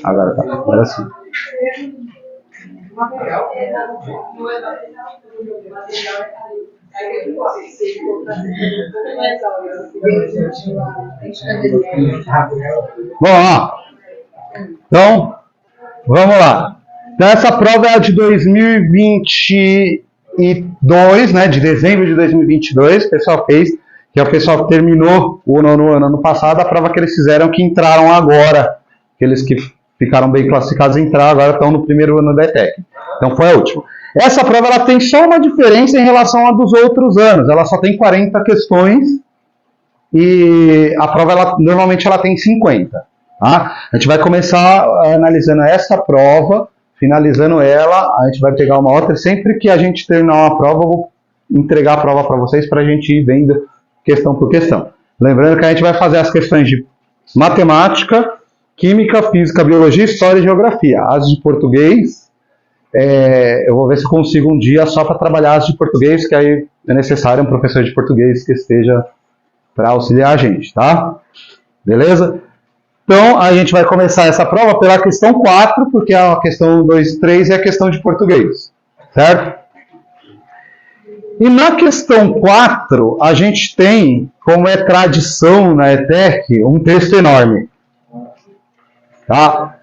Agora tá, agora sim. Bom, ó. Então, vamos lá. Então, essa prova é a de 2022, né, de dezembro de 2022, o pessoal fez, que é o pessoal que terminou o nono ano passado, a prova que eles fizeram, que entraram agora, aqueles que ficaram bem classificados entraram, agora estão no primeiro ano da ETEC. Então, foi a última. Essa prova ela tem só uma diferença em relação a dos outros anos, ela só tem 40 questões, e a prova, normalmente, ela tem 50. Tá? A gente vai começar analisando essa prova, finalizando ela, a gente vai pegar uma outra. Sempre que a gente terminar uma prova, eu vou entregar a prova para vocês, para a gente ir vendo questão por questão. Lembrando que a gente vai fazer as questões de matemática, química, física, biologia, história e geografia. As de português, eu vou ver se consigo um dia só para trabalhar as de português, que aí é necessário um professor de português que esteja para auxiliar a gente, tá? Beleza? Então, a gente vai começar essa prova pela questão 4, porque a questão 2 e 3 é a questão de português, certo? E na questão 4, a gente tem, como é tradição na ETEC, um texto enorme. Tá?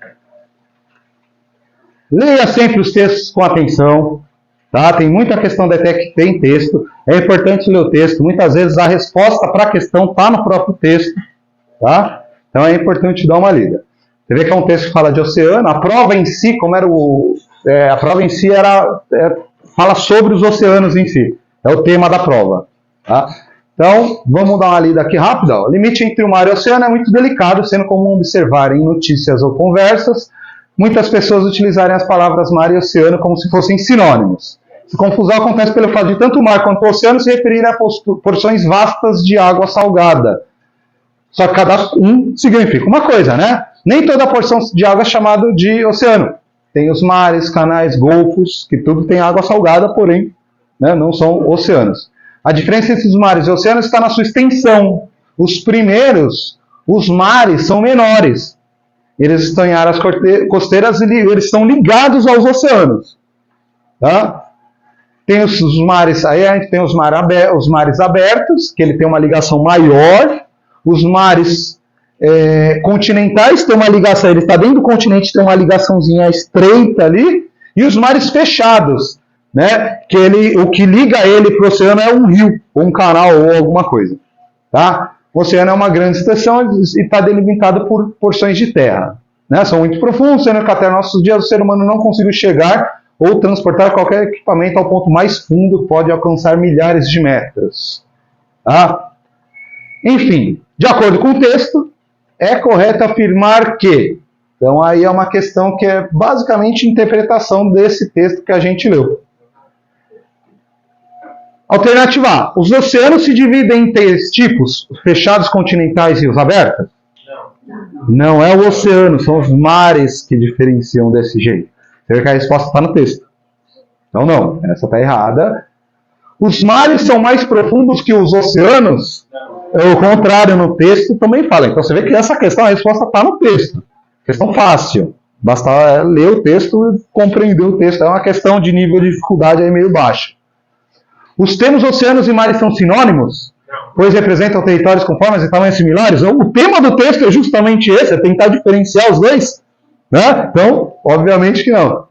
Leia sempre os textos com atenção. Tá? Tem muita questão da ETEC que tem texto. É importante ler o texto. Muitas vezes a resposta para a questão está no próprio texto. Tá? Então é importante dar uma lida. Você vê que é um texto que fala de oceano. A prova em si, a prova em si fala sobre os oceanos em si. É o tema da prova. Tá? Então, vamos dar uma lida aqui rápida. O limite entre o mar e o oceano é muito delicado, sendo comum observar em notícias ou conversas muitas pessoas utilizarem as palavras mar e oceano como se fossem sinônimos. Essa confusão acontece pelo fato de tanto o mar quanto o oceano se referirem a porções vastas de água salgada. Só que cada um significa uma coisa, né? Nem toda porção de água é chamada de oceano. Tem os mares, canais, golfos, que tudo tem água salgada, porém, né, não são oceanos. A diferença entre os mares e oceanos está na sua extensão. Os primeiros, os mares, são menores. Eles estão em áreas costeiras e eles estão ligados aos oceanos. Tá? Tem os mares, aí a gente tem os mares abertos, que ele tem uma ligação maior. Os mares continentais têm uma ligação, ele está dentro do continente, tem uma ligaçãozinha estreita ali. E os mares fechados, né? O que liga ele para o oceano é um rio, ou um canal, ou alguma coisa. Tá? O oceano é uma grande extensão e está delimitado por porções de terra. Né? São muito profundos, sendo que até nossos dias o ser humano não conseguiu chegar ou transportar qualquer equipamento ao ponto mais fundo, pode alcançar milhares de metros. Tá? Enfim, de acordo com o texto, é correto afirmar que... Então aí é uma questão que é basicamente interpretação desse texto que a gente leu. Alternativa A. Os oceanos se dividem em 3 tipos, os fechados, continentais e os abertos? Não é o oceano, são os mares que diferenciam desse jeito. Você vê que a resposta está no texto. Então não, essa está errada. Os mares são mais profundos que os oceanos? É o contrário, no texto também fala. Então você vê que essa questão, a resposta está no texto. Questão fácil. Basta ler o texto e compreender o texto. É uma questão de nível de dificuldade aí meio baixo. Os termos oceanos e mares são sinônimos? Pois representam territórios com formas e tamanhos similares? O tema do texto é justamente esse, é tentar diferenciar os dois. Né? Então, obviamente que não.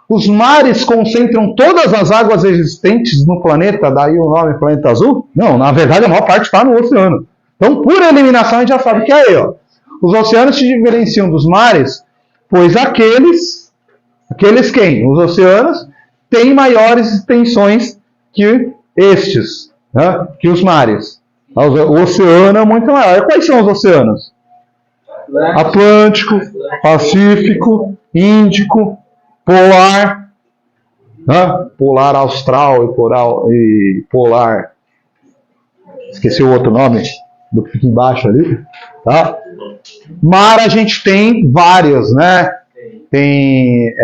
Os mares concentram todas as águas existentes no planeta, daí o nome planeta azul? Não, na verdade a maior parte está no oceano. Então, por eliminação, a gente já sabe que é aí. Ó. Os oceanos se diferenciam dos mares, pois aqueles quem? Os oceanos têm maiores extensões que estes, né? Que os mares. O oceano é muito maior. E quais são os oceanos? Atlântico, Pacífico, Índico, Polar, né? Polar Austral e Polar. Esqueci o outro nome do que fica embaixo ali. Tá? Mar a gente tem vários, né? Tem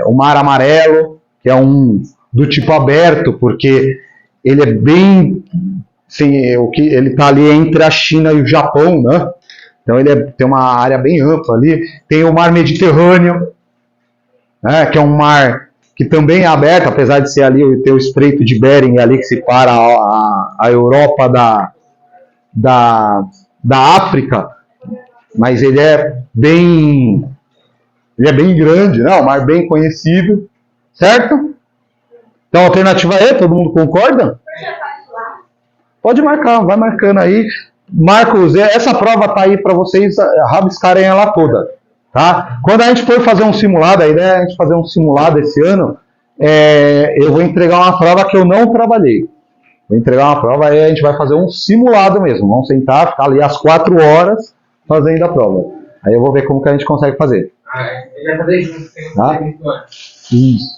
o Mar Amarelo, que é um do tipo aberto, porque ele é bem, assim, ele está ali entre a China e o Japão, né? Então ele tem uma área bem ampla ali. Tem o mar Mediterrâneo, né, que é um mar que também é aberto, apesar de ser ali, ter o Estreito de Bering ali que separa a Europa da África, mas ele é bem grande, né? Um mar bem conhecido, certo? Então a alternativa é, todo mundo concorda? Pode marcar, vai marcando aí. Marcos, essa prova tá aí para vocês rabiscarem ela toda, tá? Quando a gente for fazer um simulado, a ideia é a gente fazer um simulado esse ano, eu vou entregar uma prova que eu não trabalhei. Vou entregar uma prova e a gente vai fazer um simulado mesmo. Vamos sentar, ficar ali às 4 horas fazendo a prova. Aí eu vou ver como que a gente consegue fazer. Ele vai fazer junto, tem Isso.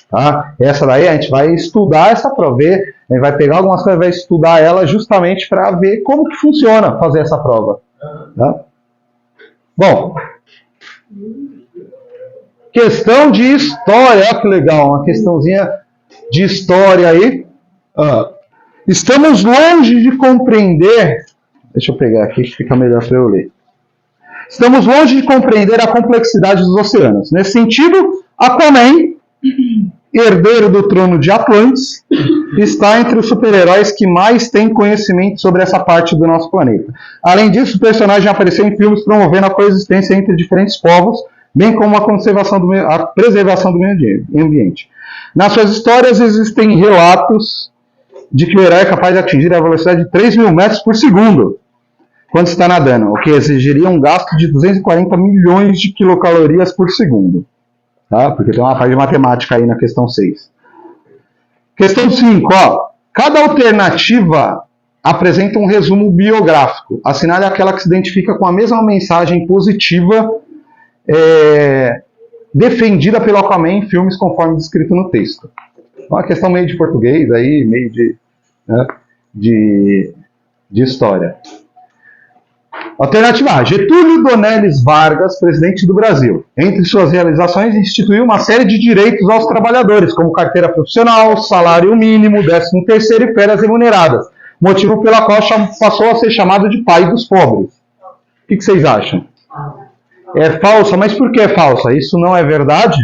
Tá? Essa daí a gente vai estudar essa prova, a gente vai pegar algumas coisas e vai estudar ela justamente para ver como que funciona fazer essa prova. Tá? Bom, questão de história, olha que legal, uma questãozinha de história aí. Estamos longe de compreender, deixa eu pegar aqui que fica melhor para eu ler. Estamos longe de compreender a complexidade dos oceanos. Nesse sentido, Aquaman, herdeiro do trono de Atlantis, está entre os super-heróis que mais têm conhecimento sobre essa parte do nosso planeta. Além disso, o personagem apareceu em filmes promovendo a coexistência entre diferentes povos, bem como a preservação do meio ambiente. Nas suas histórias existem relatos de que o herói é capaz de atingir a velocidade de 3.000 metros por segundo quando está nadando, o que exigiria um gasto de 240 milhões de quilocalorias por segundo. Tá? Porque tem uma parte de matemática aí na questão 6. Questão 5. Cada alternativa apresenta um resumo biográfico. Assinale aquela que se identifica com a mesma mensagem positiva defendida pelo Aquaman em filmes conforme descrito no texto. Uma questão meio de português, aí, meio de história. Alternativa A. Getúlio Donelis Vargas, presidente do Brasil. Entre suas realizações, instituiu uma série de direitos aos trabalhadores, como carteira profissional, salário mínimo, 13º e férias remuneradas, motivo pela qual passou a ser chamado de pai dos pobres. O que vocês acham? É falsa, mas por que é falsa? Isso não é verdade?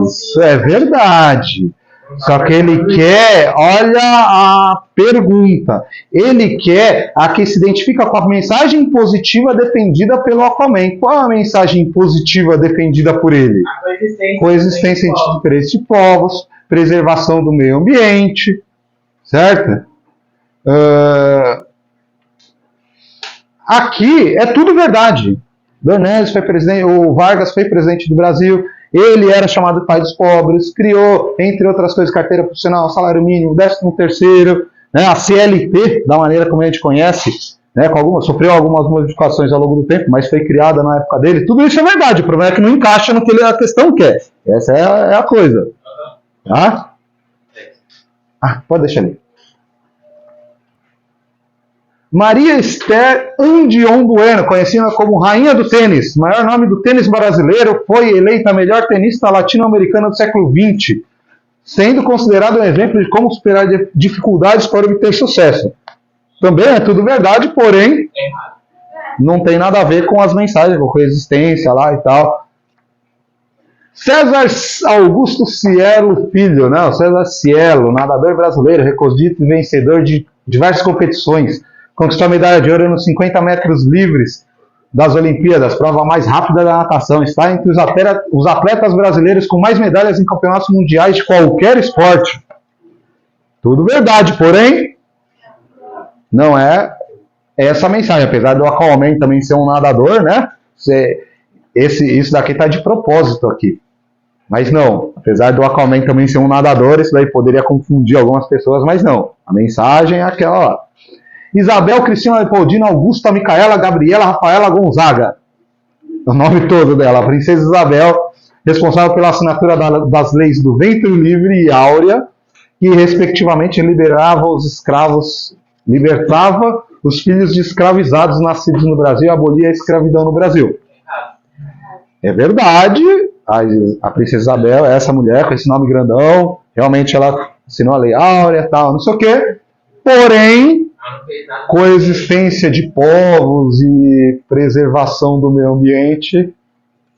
Isso é verdade. Só que ele quer, olha a pergunta, ele quer a que se identifica com a mensagem positiva defendida pelo Aquaman. Qual a mensagem positiva defendida por ele? Coexistência entre diferentes povos, preservação do meio ambiente, certo? Aqui é tudo verdade. Donelis foi presidente, o Vargas foi presidente do Brasil. Ele era chamado de pai dos pobres, criou, entre outras coisas, carteira profissional, salário mínimo, 13º, né, a CLT, da maneira como a gente conhece, né, sofreu algumas modificações ao longo do tempo, mas foi criada na época dele. Tudo isso é verdade, o problema é que não encaixa no que a questão quer. Essa é a coisa. Tá? Pode deixar ali. Maria Esther Andion Bueno, conhecida como Rainha do Tênis, maior nome do tênis brasileiro, foi eleita a melhor tenista latino-americana do século XX, sendo considerada um exemplo de como superar dificuldades para obter sucesso. Também é tudo verdade, porém, não tem nada a ver com as mensagens, com coexistência lá e tal. César Augusto Cielo Filho, né? O César Cielo, nadador brasileiro, recordista e vencedor de diversas competições. Conquistou a medalha de ouro nos 50 metros livres das Olimpíadas, prova mais rápida da natação. Está entre os atletas brasileiros com mais medalhas em campeonatos mundiais de qualquer esporte. Tudo verdade, porém, não é essa a mensagem. Apesar do Aquaman também ser um nadador, né? Isso daqui está de propósito aqui. Mas não, apesar do Aquaman também ser um nadador, isso daí poderia confundir algumas pessoas, mas não. A mensagem é aquela lá. Isabel Cristina Leopoldina Augusta Micaela Gabriela Rafaela Gonzaga. O nome todo dela. A princesa Isabel, responsável pela assinatura das leis do ventre livre e áurea, que respectivamente libertava os filhos de escravizados nascidos no Brasil e abolia a escravidão no Brasil. É verdade, a princesa Isabel é essa mulher com esse nome grandão, realmente ela assinou a lei áurea e tal, não sei o quê, porém, Não fez nada. Coexistência de povos e preservação do meio ambiente,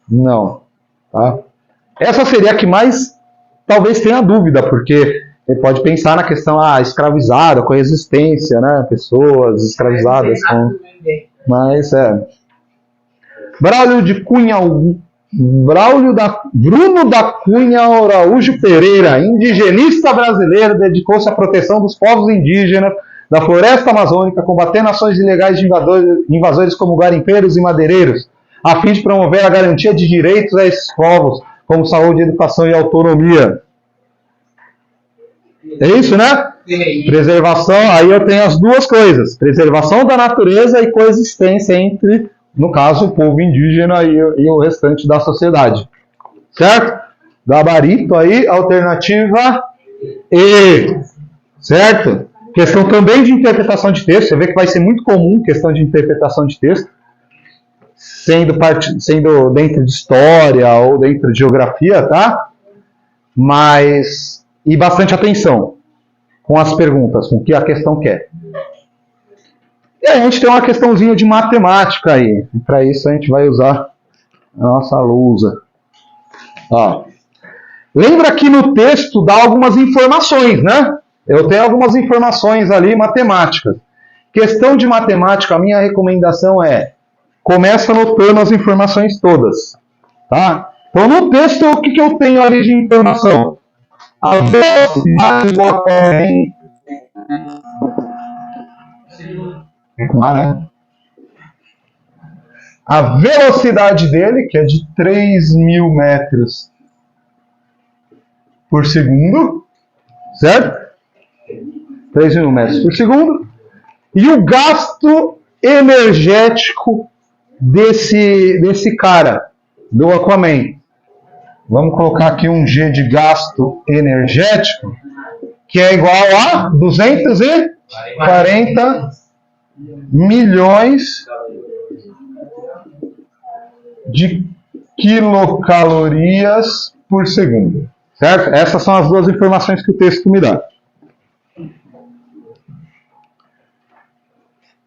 não. Tá? Essa seria a que mais talvez tenha dúvida, porque ele pode pensar na questão escravizada, coexistência, né? Pessoas escravizadas com... Mas Bruno da Cunha Araújo Pereira, indigenista brasileiro, dedicou-se à proteção dos povos indígenas da floresta amazônica, combatendo ações ilegais de invasores como garimpeiros e madeireiros, a fim de promover a garantia de direitos a esses povos, como saúde, educação e autonomia. É isso, né? Sim. Preservação, aí eu tenho as duas coisas, preservação da natureza e coexistência entre, no caso, o povo indígena e o restante da sociedade. Certo? Gabarito aí, alternativa E. Certo? Questão também de interpretação de texto, você vê que vai ser muito comum questão de interpretação de texto, sendo dentro de história ou dentro de geografia, tá? Mas, e bastante atenção com as perguntas, com o que a questão quer. E a gente tem uma questãozinha de matemática aí, e para isso a gente vai usar a nossa lousa. Ó. Lembra que no texto dá algumas informações, né? Eu tenho algumas informações ali matemáticas. Questão de matemática, a minha recomendação começa anotando as informações todas. Tá? Então no texto, o que eu tenho ali de informação? A velocidade do Aquaman. A velocidade dele, que é de 3.000 metros por segundo. Certo? 3.000 metros por segundo. E o gasto energético desse cara, do Aquaman. Vamos colocar aqui um G de gasto energético, que é igual a 240 milhões de quilocalorias por segundo. Certo? Essas são as duas informações que o texto me dá.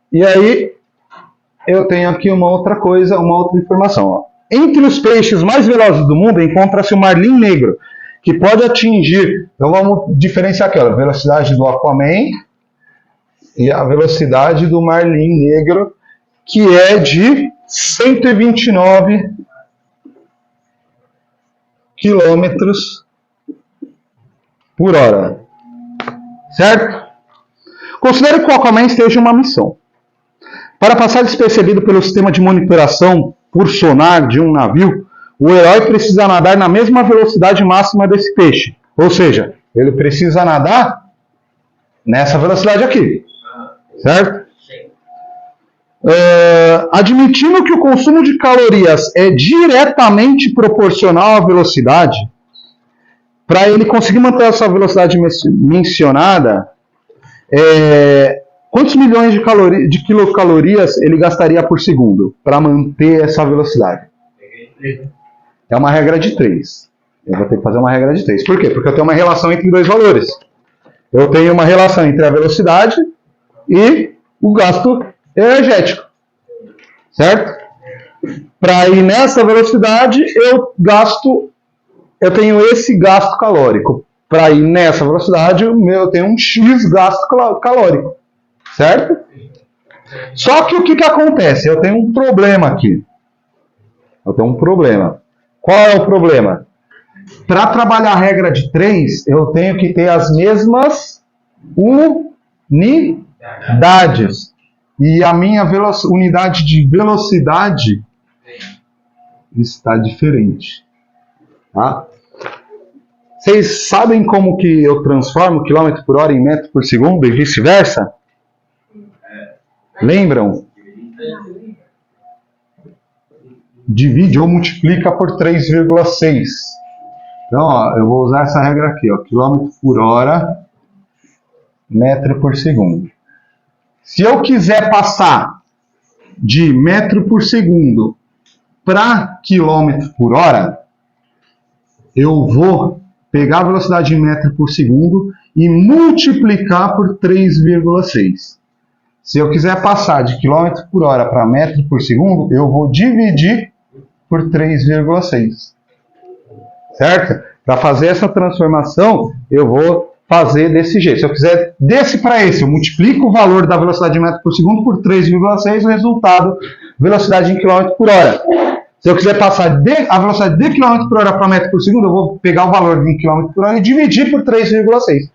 E aí, eu tenho aqui uma outra coisa, uma outra informação. Ó. Entre os peixes mais velozes do mundo encontra-se o marlim negro, que pode atingir, então vamos diferenciar aqui, ó, a velocidade do Aquaman e a velocidade do marlim negro, que é de 129 quilômetros por hora. Certo? Considere que o Aquaman esteja em uma missão. Para passar despercebido pelo sistema de monitoração por sonar de um navio, o herói precisa nadar na mesma velocidade máxima desse peixe. Ou seja, ele precisa nadar nessa velocidade aqui. Certo? Admitindo que o consumo de calorias é diretamente proporcional à velocidade, para ele conseguir manter essa velocidade mencionada, quantos milhões de quilocalorias ele gastaria por segundo para manter essa velocidade? É uma regra de 3. Eu vou ter que fazer uma regra de 3. Por quê? Porque eu tenho uma relação entre dois valores. Eu tenho uma relação entre a velocidade e o gasto energético. Certo? Para ir nessa velocidade, eu tenho esse gasto calórico. Para ir nessa velocidade, eu tenho um X gasto calórico. Certo? Só que o que acontece? Eu tenho um problema aqui. Eu tenho um problema. Qual é o problema? Para trabalhar a regra de 3, eu tenho que ter as mesmas unidades. E a minha unidade de velocidade está diferente. Tá? Vocês sabem como que eu transformo quilômetro por hora em metro por segundo e vice-versa? Lembram? Divide ou multiplica por 3,6. Então, ó, eu vou usar essa regra aqui, ó, quilômetro por hora, metro por segundo. Se eu quiser passar de metro por segundo para quilômetro por hora, eu vou pegar a velocidade em metro por segundo e multiplicar por 3,6. Se eu quiser passar de quilômetro por hora para metro por segundo, eu vou dividir por 3,6. Certo? Para fazer essa transformação, eu vou fazer desse jeito. Se eu quiser desse para esse, eu multiplico o valor da velocidade de metro por segundo por 3,6, o resultado, velocidade em quilômetro por hora. Se eu quiser passar a velocidade de quilômetro por hora para metro por segundo, eu vou pegar o valor de quilômetro por hora e dividir por 3,6.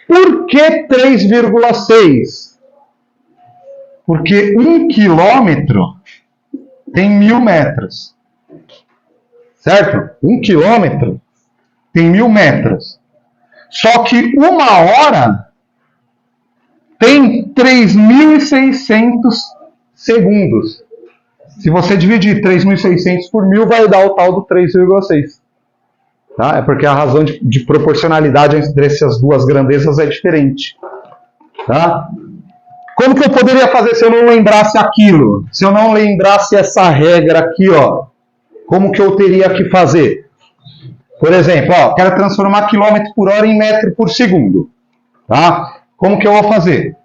Por que 3,6? Porque 1 quilômetro tem 1.000 metros. Certo? 1 quilômetro tem 1.000 metros. Só que 1 hora tem 3.600 segundos. Se você dividir 3.600 por 1.000, vai dar o tal do 3,6. Tá? É porque a razão de proporcionalidade entre essas duas grandezas é diferente. Tá? Como que eu poderia fazer se eu não lembrasse aquilo? Se eu não lembrasse essa regra aqui, ó, como que eu teria que fazer? Por exemplo, ó, quero transformar quilômetro por hora em metro por segundo. Tá? Como que eu vou fazer?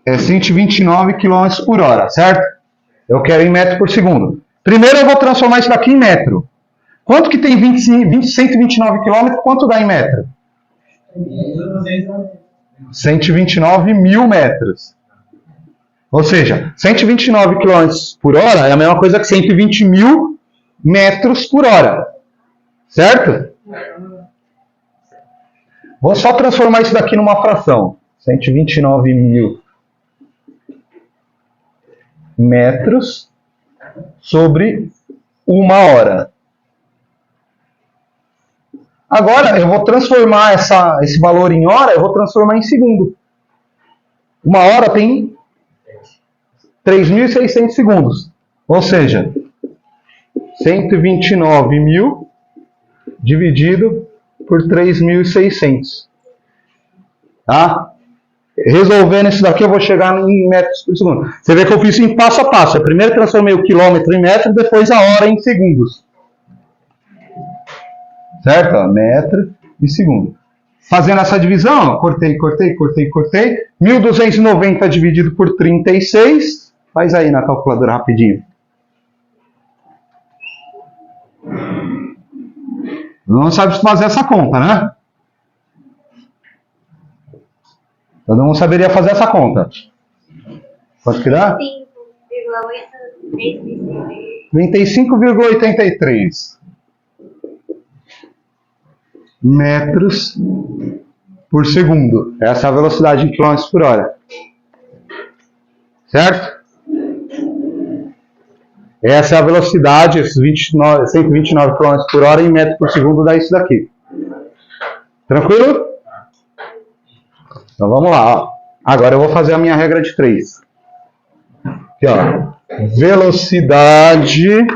É 129 km por hora, certo? Eu quero em metro por segundo. Primeiro eu vou transformar isso daqui em metro. Quanto que tem 129 km? Quanto dá em metro? 129.000 metros. Ou seja, 129 km por hora é a mesma coisa que 120.000 metros por hora. Certo? Vou só transformar isso daqui numa fração. 129.000 metros sobre 1 hora. Agora, eu vou transformar esse valor em hora, eu vou transformar em segundo. 1 hora tem 3.600 segundos. Ou seja, 129.000 dividido por 3.600. Tá? Resolvendo isso daqui, eu vou chegar em metros por segundo. Você vê que eu fiz em passo a passo. Eu primeiro transformei o quilômetro em metro, depois a hora em segundos. Certo? Ó, metro e segundo. Fazendo essa divisão, ó, cortei. 1.290 dividido por 36. Faz aí na calculadora rapidinho. Não sabe fazer essa conta, né? Todo mundo saberia fazer essa conta. Quanto que dá? 35,83 metros por segundo. Essa é a velocidade em quilômetros por hora. Certo? Essa é a velocidade, esses 129 km por hora em metros por segundo dá isso daqui. Tranquilo? Então vamos lá. Ó. Agora eu vou fazer a minha regra de 3. Aqui, ó. Velocidade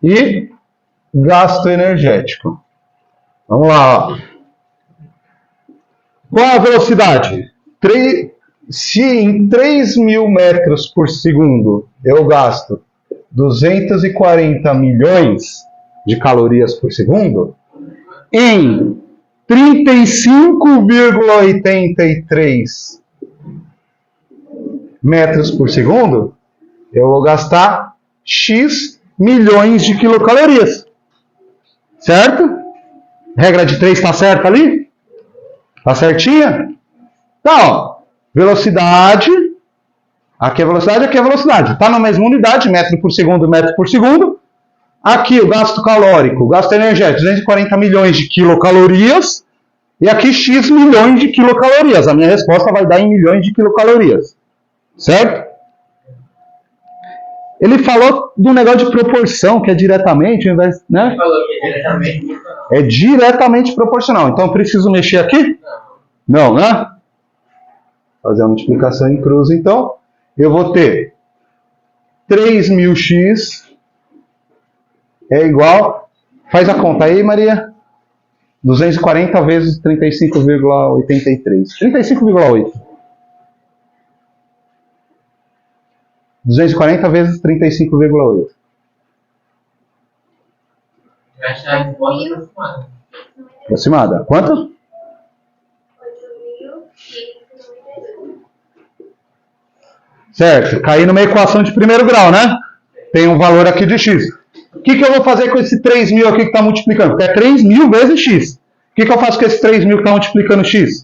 e gasto energético. Vamos lá. Ó. Qual a velocidade? Se em 3.000 metros por segundo eu gasto 240 milhões de calorias por segundo, em 35,83 metros por segundo, eu vou gastar X milhões de quilocalorias. Certo? Regra de 3 está certa ali? Está certinha? Então, ó, velocidade. Aqui é velocidade, aqui é velocidade. Está na mesma unidade, metro por segundo, metro por segundo. Aqui o gasto calórico, o gasto energético, 240 milhões de quilocalorias. E aqui X milhões de quilocalorias. A minha resposta vai dar em milhões de quilocalorias. Certo? Ele falou do negócio de proporção, que é diretamente, né? Ele falou que é diretamente. É diretamente proporcional. Então eu preciso mexer aqui? Não, né? Fazer a multiplicação em cruz, então. Eu vou ter 3.000x é igual... Faz a conta aí, Maria. 240 vezes 35,83. 35,8. 240 vezes 35,8. Vai achar a resposta aproximada. Aproximada. Quanto? 8.592. Certo. Caí numa equação de primeiro grau, né? Tem um valor aqui de x. O que eu vou fazer com esse 3.000 aqui que está multiplicando? Porque é 3.000 vezes x. O que eu faço com esse 3.000 que está multiplicando x?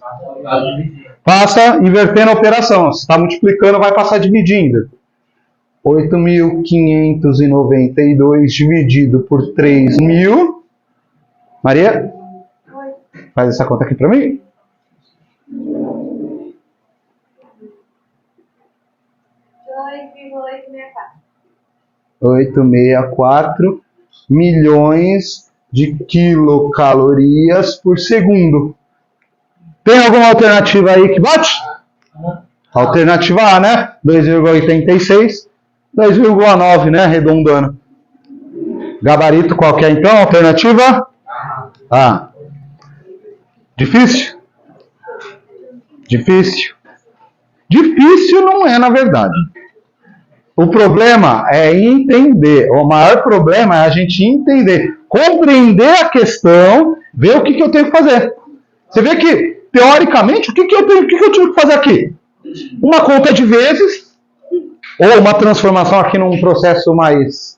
Passa invertendo a operação. Se está multiplicando, vai passar dividindo. 8.592 dividido por 3.000. Maria? Faz essa conta aqui para mim. 864 milhões de quilocalorias por segundo. Tem alguma alternativa aí que bate? Alternativa A, né? 2,86. 2,9, né? Arredondando. Gabarito qualquer então? Alternativa A. Difícil? Difícil. Difícil não é, na verdade. O problema é entender. O maior problema é a gente entender, compreender a questão, ver o que eu tenho que fazer. Você vê que, teoricamente, o que eu tive que fazer aqui? Uma conta de vezes, ou uma transformação aqui num processo mais...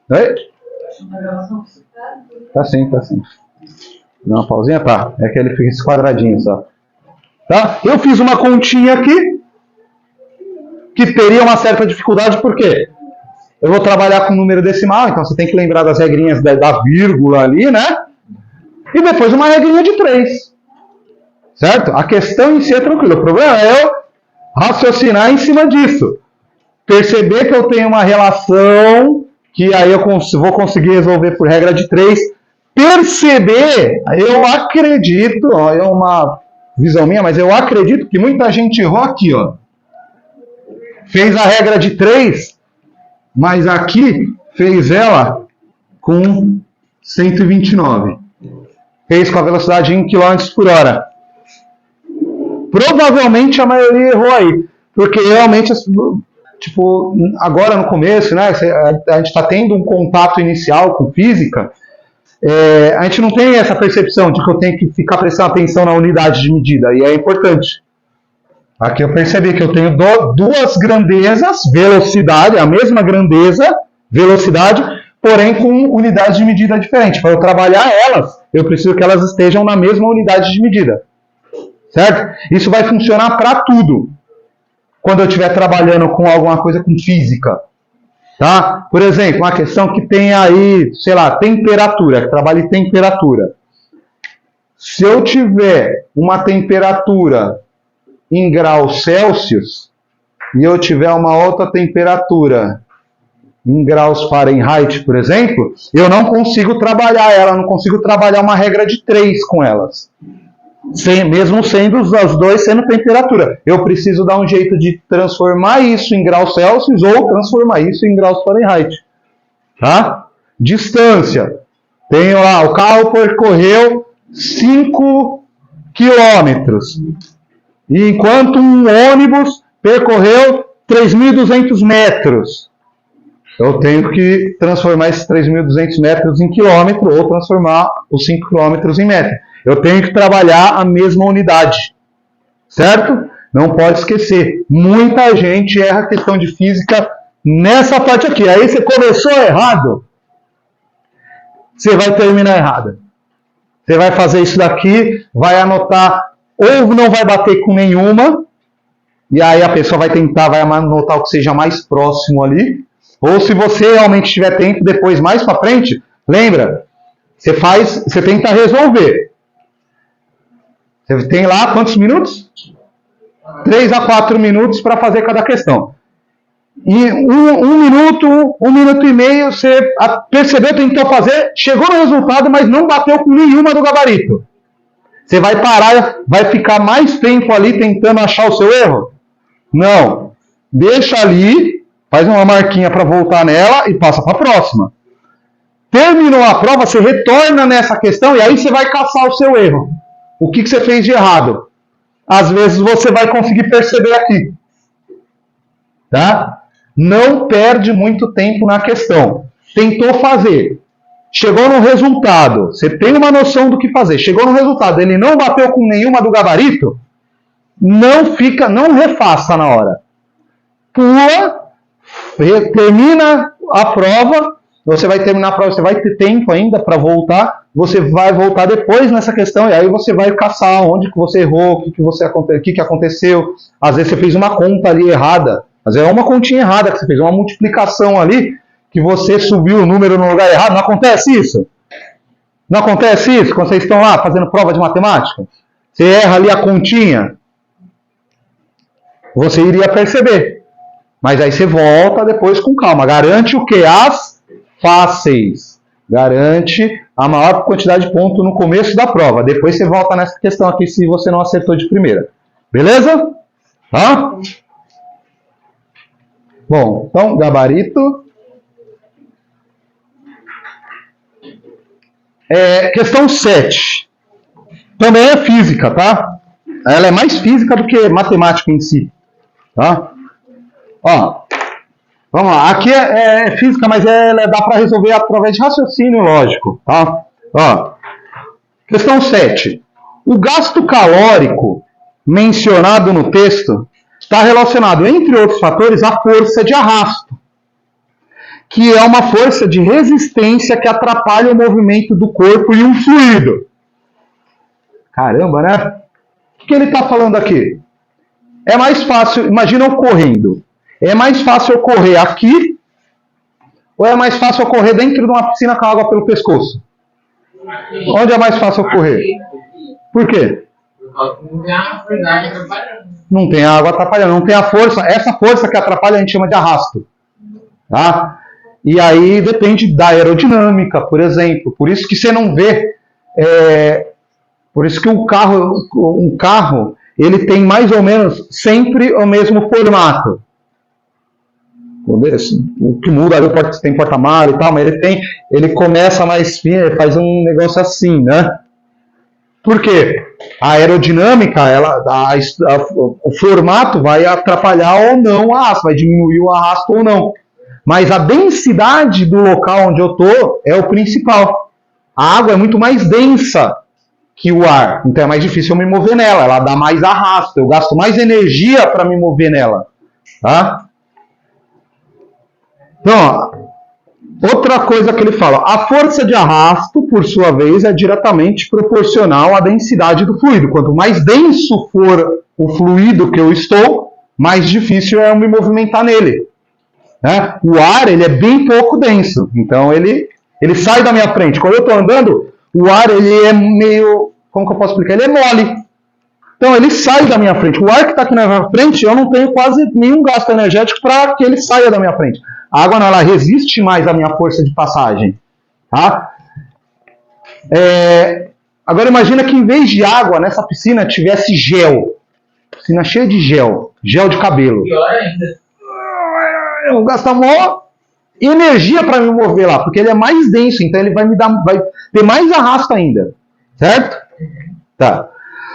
Oi? Tá sim. Dá uma pausinha? Tá. É que ele fica esse quadradinho só. Tá? Eu fiz uma continha aqui, que teria uma certa dificuldade, por quê? Eu vou trabalhar com número decimal, então você tem que lembrar das regrinhas da vírgula ali, né? E depois uma regrinha de 3. Certo? A questão em si é tranquila. O problema é eu raciocinar em cima disso. Perceber que eu tenho uma relação que aí eu vou conseguir resolver por regra de 3. Perceber, eu acredito, ó, é uma visão minha, mas eu acredito que muita gente errou aqui, ó. Fez a regra de 3, mas aqui fez ela com 129. Fez com a velocidade em km por hora. Provavelmente a maioria errou aí. Porque realmente, tipo, agora no começo, né, a gente está tendo um contato inicial com física, a gente não tem essa percepção de que eu tenho que ficar prestando atenção na unidade de medida. E é importante. Aqui eu percebi que eu tenho duas grandezas, velocidade, a mesma grandeza, velocidade, porém com unidades de medida diferentes. Para eu trabalhar elas, eu preciso que elas estejam na mesma unidade de medida. Certo? Isso vai funcionar para tudo. Quando eu estiver trabalhando com alguma coisa com física. Tá? Por exemplo, uma questão que tem aí, sei lá, temperatura, que trabalha em temperatura. Se eu tiver uma temperatura em graus Celsius e eu tiver uma outra temperatura em graus Fahrenheit, por exemplo, eu não consigo trabalhar ela, não consigo trabalhar uma regra de 3 com elas. Mesmo sendo os dois sendo temperatura. Eu preciso dar um jeito de transformar isso em graus Celsius ou transformar isso em graus Fahrenheit. Tá? Distância. Tenho lá, o carro percorreu 5 quilômetros. Enquanto um ônibus percorreu 3.200 metros. Eu tenho que transformar esses 3.200 metros em quilômetro ou transformar os 5 quilômetros em metro. Eu tenho que trabalhar a mesma unidade. Certo? Não pode esquecer. Muita gente erra a questão de física nessa parte aqui. Aí você começou errado, você vai terminar errado. Você vai fazer isso daqui, vai anotar, ou não vai bater com nenhuma, e aí a pessoa vai tentar, vai anotar o que seja mais próximo ali. Ou se você realmente tiver tempo, depois mais para frente, lembra, você tenta resolver. Você tem lá quantos minutos? 3 a 4 minutos para fazer cada questão. E um minuto e meio, você percebeu, tentou fazer, chegou no resultado, mas não bateu com nenhuma do gabarito. Você vai parar, vai ficar mais tempo ali tentando achar o seu erro? Não. Deixa ali, faz uma marquinha para voltar nela e passa para a próxima. Terminou a prova, você retorna nessa questão e aí você vai caçar o seu erro. O que você fez de errado? Às vezes você vai conseguir perceber aqui. Tá? Não perde muito tempo na questão. Tentou fazer. chegou no resultado, você tem uma noção do que fazer, chegou no resultado, ele não bateu com nenhuma do gabarito, não refaça na hora. Pula, termina a prova, você vai terminar a prova, você vai ter tempo ainda para voltar, você vai voltar depois nessa questão, e aí você vai caçar onde que você errou, o que aconteceu. Às vezes você fez uma conta ali errada, às vezes é uma continha errada que você fez, uma multiplicação ali, que você subiu o número no lugar errado. Não acontece isso? Não acontece isso quando vocês estão lá fazendo prova de matemática? Você erra ali a continha, você iria perceber. Mas aí você volta depois com calma. Garante o quê? As fáceis. Garante a maior quantidade de pontos no começo da prova. Depois você volta nessa questão aqui se você não acertou de primeira. Beleza? Tá? Bom, então, gabarito. Questão 7. Também é física, tá? Ela é mais física do que matemática em si. Tá? Ó, vamos lá. Aqui é física, mas dá para resolver através de raciocínio lógico. Tá? Ó, questão 7. O gasto calórico mencionado no texto está relacionado, entre outros fatores, à força de arrasto, que é uma força de resistência que atrapalha o movimento do corpo e um fluido. Caramba, né? O que ele está falando aqui? É mais fácil, imagina eu correndo. É mais fácil eu correr aqui ou é mais fácil eu correr dentro de uma piscina com água pelo pescoço? Onde é mais fácil eu correr? Por quê? Não tem a verdade atrapalhando. Não tem água atrapalhando, não tem a força. Essa força que atrapalha a gente chama de arrasto. Tá? E aí depende da aerodinâmica, por exemplo. Por isso que você não vê... por isso que um carro ele tem mais ou menos sempre o mesmo formato. O que muda ali tem porta-malas e tal, mas ele começa mais fino, ele faz um negócio assim, né? Por quê? A aerodinâmica, o formato vai atrapalhar ou não o arrasto, vai diminuir o arrasto ou não. Mas a densidade do local onde eu estou é o principal. A água é muito mais densa que o ar, então é mais difícil eu me mover nela, ela dá mais arrasto, eu gasto mais energia para me mover nela. Tá? Então, ó, outra coisa que ele fala, a força de arrasto, por sua vez, é diretamente proporcional à densidade do fluido. Quanto mais denso for o fluido que eu estou, mais difícil é eu me movimentar nele. Né? O ar, ele é bem pouco denso, então ele sai da minha frente. Quando eu estou andando, o ar, ele é meio, como que eu posso explicar? Ele é mole. Então ele sai da minha frente. O ar que está aqui na minha frente, eu não tenho quase nenhum gasto energético para que ele saia da minha frente. A água não, ela resiste mais à minha força de passagem. Tá? Agora imagina que em vez de água, nessa piscina tivesse gel. Piscina cheia de gel. Gel de cabelo. Pior ainda. Eu vou gastar maior energia para me mover lá, porque ele é mais denso, então ele vai ter mais arrasto ainda. Certo? Tá.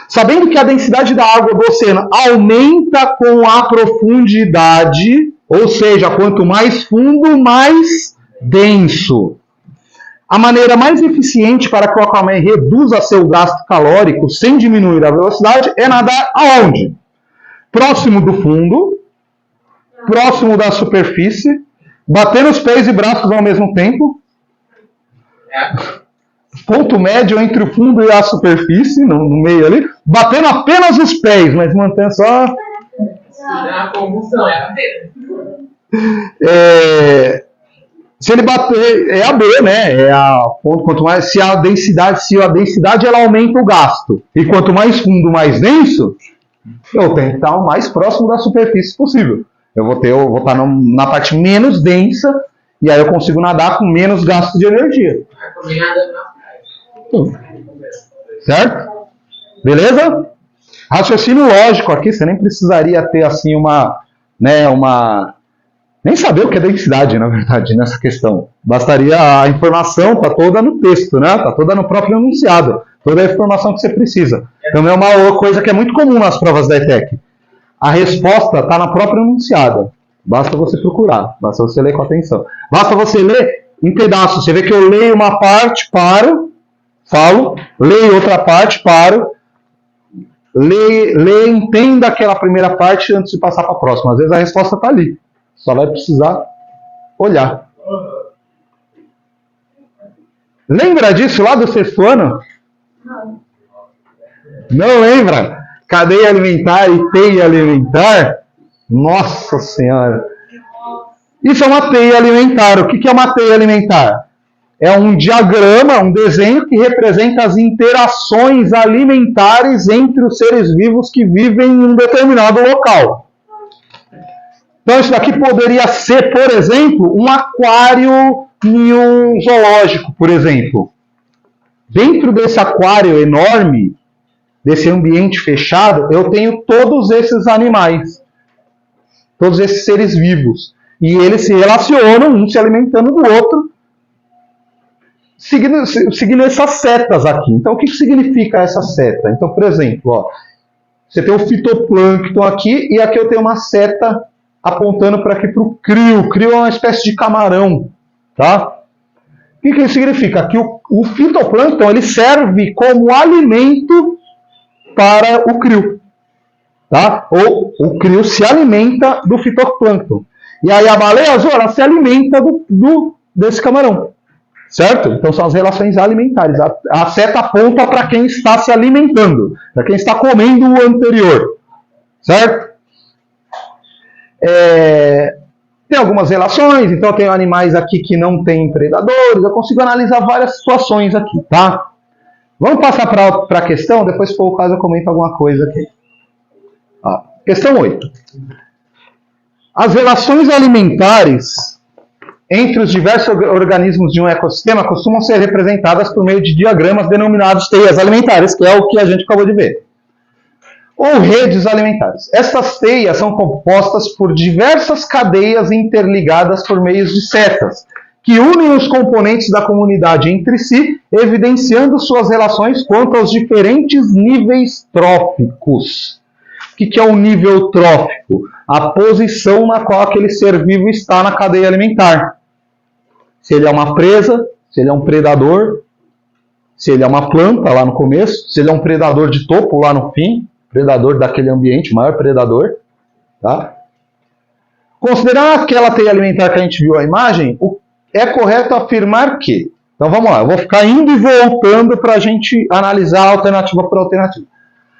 Sabendo que a densidade da água do oceano aumenta com a profundidade, ou seja, quanto mais fundo, mais denso. A maneira mais eficiente para que o Aquaman reduza seu gasto calórico sem diminuir a velocidade é nadar aonde? Próximo do fundo, próximo da superfície, batendo os pés e braços ao mesmo tempo. Ponto médio entre o fundo e a superfície, no meio ali, batendo apenas os pés, mas mantendo só... É a convulsão, é a cadeira. Se ele bater, é a B, né? Quanto mais, se a densidade ela aumenta o gasto, e quanto mais fundo, mais denso, eu tenho que estar o mais próximo da superfície possível. Eu vou estar na parte menos densa, e aí eu consigo nadar com menos gasto de energia. Certo? Beleza? Raciocínio lógico aqui, você nem precisaria ter assim nem saber o que é densidade, na verdade, nessa questão. Bastaria a informação, tá toda no texto, né? Tá toda no próprio enunciado. Toda a informação que você precisa. Também é uma coisa que é muito comum nas provas da ETEC. A resposta está na própria enunciada. Basta você procurar, basta você ler com atenção. Basta você ler em pedaços. Você vê que eu leio uma parte, paro, falo, leio outra parte, paro, leio, entenda aquela primeira parte antes de passar para a próxima. Às vezes a resposta está ali. Só vai precisar olhar. Lembra disso lá do sexto ano? Não lembra? Cadeia alimentar e teia alimentar? Nossa Senhora! Isso é uma teia alimentar. O que é uma teia alimentar? É um diagrama, um desenho que representa as interações alimentares entre os seres vivos que vivem em um determinado local. Então isso daqui poderia ser, por exemplo, um aquário em um zoológico, por exemplo. Dentro desse aquário enorme, desse ambiente fechado, eu tenho todos esses animais, todos esses seres vivos. E eles se relacionam, um se alimentando do outro, seguindo essas setas aqui. Então, o que significa essa seta? Então, por exemplo, ó, você tem o fitoplâncton aqui, e aqui eu tenho uma seta apontando para aqui para o crio. O crio é uma espécie de camarão, tá? O que isso significa? Que o fitoplâncton ele serve como alimento para o crio, tá? Ou o crio se alimenta do fitoplâncton. E aí a baleia azul ela se alimenta desse camarão, certo? Então são as relações alimentares. A seta aponta para quem está se alimentando, para quem está comendo o anterior, certo? Tem algumas relações, então eu tenho animais aqui que não têm predadores, eu consigo analisar várias situações aqui, tá? Vamos passar para a questão, depois se for o caso eu comento alguma coisa aqui. Ó, questão 8. As relações alimentares entre os diversos organismos de um ecossistema costumam ser representadas por meio de diagramas denominados teias alimentares, que é o que a gente acabou de ver. Ou redes alimentares. Essas teias são compostas por diversas cadeias interligadas por meios de setas, que unem os componentes da comunidade entre si, evidenciando suas relações quanto aos diferentes níveis tróficos. O que é um nível trófico? A posição na qual aquele ser vivo está na cadeia alimentar. Se ele é uma presa, se ele é um predador, se ele é uma planta lá no começo, se ele é um predador de topo lá no fim, predador daquele ambiente, o maior predador. Tá? Considerando aquela teia alimentar que a gente viu a imagem, é correto afirmar que... Então vamos lá, eu vou ficar indo e voltando para a gente analisar alternativa por alternativa.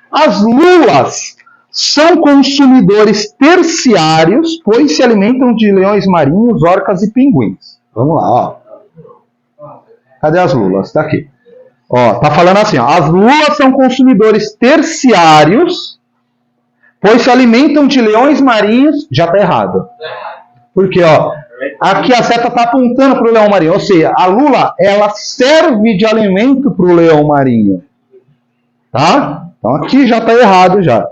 As lulas são consumidores terciários, pois se alimentam de leões marinhos, orcas e pinguins. Vamos lá, ó. Cadê as lulas? Tá aqui. Ó, tá falando assim, ó. As lulas são consumidores terciários, pois se alimentam de leões marinhos. Já tá errado. Porque, ó, aqui a seta tá apontando para o leão marinho. Ou seja, a lula, ela serve de alimento para o leão marinho. Tá? Então aqui já tá errado já.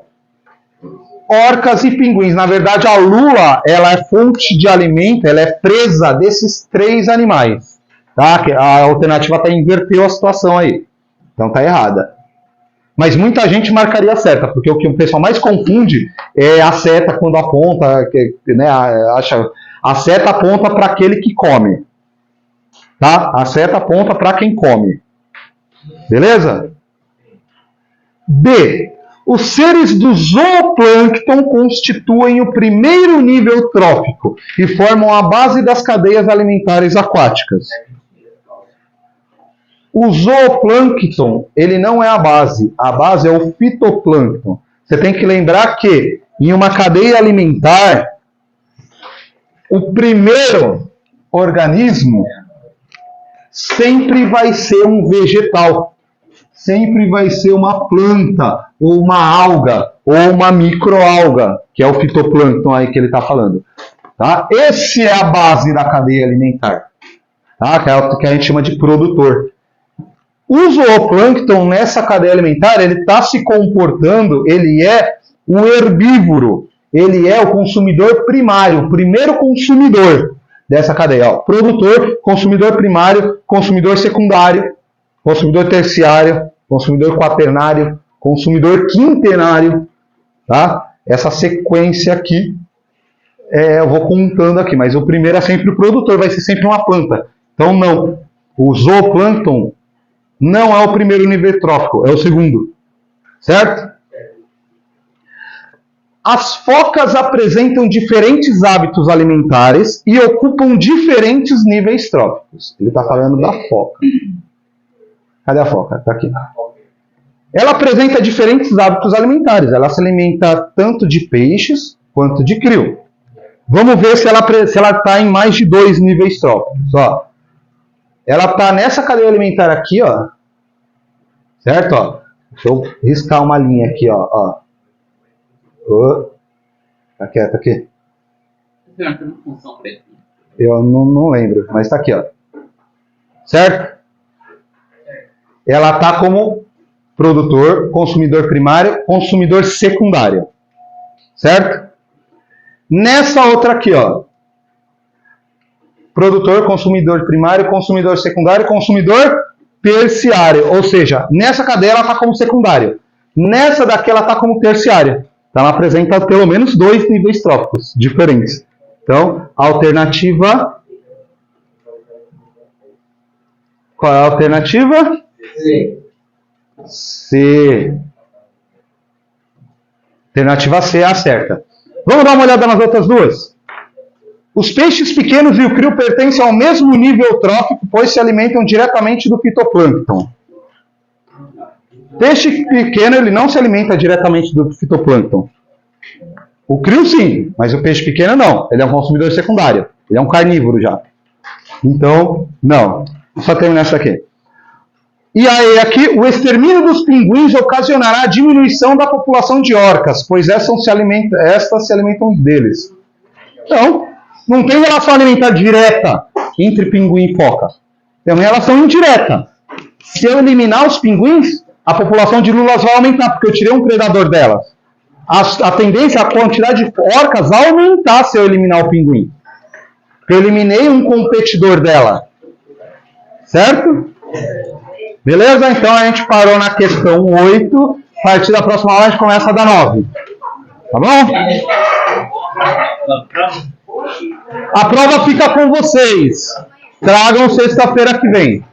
Orcas e pinguins. Na verdade, a lula ela é fonte de alimento, ela é presa desses três animais. Tá? A alternativa até inverteu a situação aí. Então tá errada. Mas muita gente marcaria a seta, porque o que o pessoal mais confunde é a seta quando aponta, né, a seta aponta para aquele que come. Tá? A seta aponta para quem come. Beleza? B. Os seres do zooplâncton constituem o primeiro nível trófico e formam a base das cadeias alimentares aquáticas. O zooplâncton, ele não é a base é o fitoplâncton. Você tem que lembrar que em uma cadeia alimentar, o primeiro organismo sempre vai ser um vegetal. Sempre vai ser uma planta, ou uma alga, ou uma microalga, que é o fitoplâncton aí que ele está falando. Tá? Esse é a base da cadeia alimentar, tá? Que é o que a gente chama de produtor. O zooplâncton nessa cadeia alimentar, ele está se comportando, ele é um herbívoro, ele é o consumidor primário, o primeiro consumidor dessa cadeia. Ó, produtor, consumidor primário, consumidor secundário, consumidor terciário, consumidor quaternário, consumidor quintenário, tá? Essa sequência aqui, eu vou contando aqui, mas o primeiro é sempre o produtor, vai ser sempre uma planta. Então, não. O zooplâncton não é o primeiro nível trófico, é o segundo. Certo? As focas apresentam diferentes hábitos alimentares e ocupam diferentes níveis tróficos. Ele está falando da foca. Cadê a foca? Está aqui. Ela apresenta diferentes hábitos alimentares. Ela se alimenta tanto de peixes quanto de krill. Vamos ver se ela está em mais de 2 níveis tróficos. Ó. Ela está nessa cadeia alimentar aqui, ó. Certo? Ó. Deixa eu riscar uma linha aqui, ó. Tá quieto aqui. Eu não lembro, mas está aqui, ó. Certo? Ela está como produtor, consumidor primário, consumidor secundário. Certo? Nessa outra aqui, ó. Produtor, consumidor primário, consumidor secundário, consumidor terciário. Ou seja, nessa cadeia ela está como secundário. Nessa daqui ela está como terciário. Então ela apresenta pelo menos 2 níveis tróficos diferentes. Então, a alternativa... Qual é a alternativa? C. Alternativa C é a certa. Vamos dar uma olhada nas outras duas? Os peixes pequenos e o krill pertencem ao mesmo nível trófico, pois se alimentam diretamente do fitoplâncton. Peixe pequeno ele não se alimenta diretamente do fitoplâncton. O krill sim, mas o peixe pequeno não. Ele é um consumidor secundário. Ele é um carnívoro já. Então, não. Vou só terminar isso aqui. E aí, aqui, o extermínio dos pinguins ocasionará a diminuição da população de orcas, pois estas se alimentam deles. Então, não tem relação alimentar direta entre pinguim e foca. Tem uma relação indireta. Se eu eliminar os pinguins, a população de lulas vai aumentar, porque eu tirei um predador delas. A tendência, a quantidade de orcas vai aumentar se eu eliminar o pinguim. Eu eliminei um competidor dela. Certo? Beleza? Então a gente parou na questão 8. A partir da próxima aula a gente começa a dar 9. Tá bom? A prova fica com vocês. Tragam sexta-feira que vem.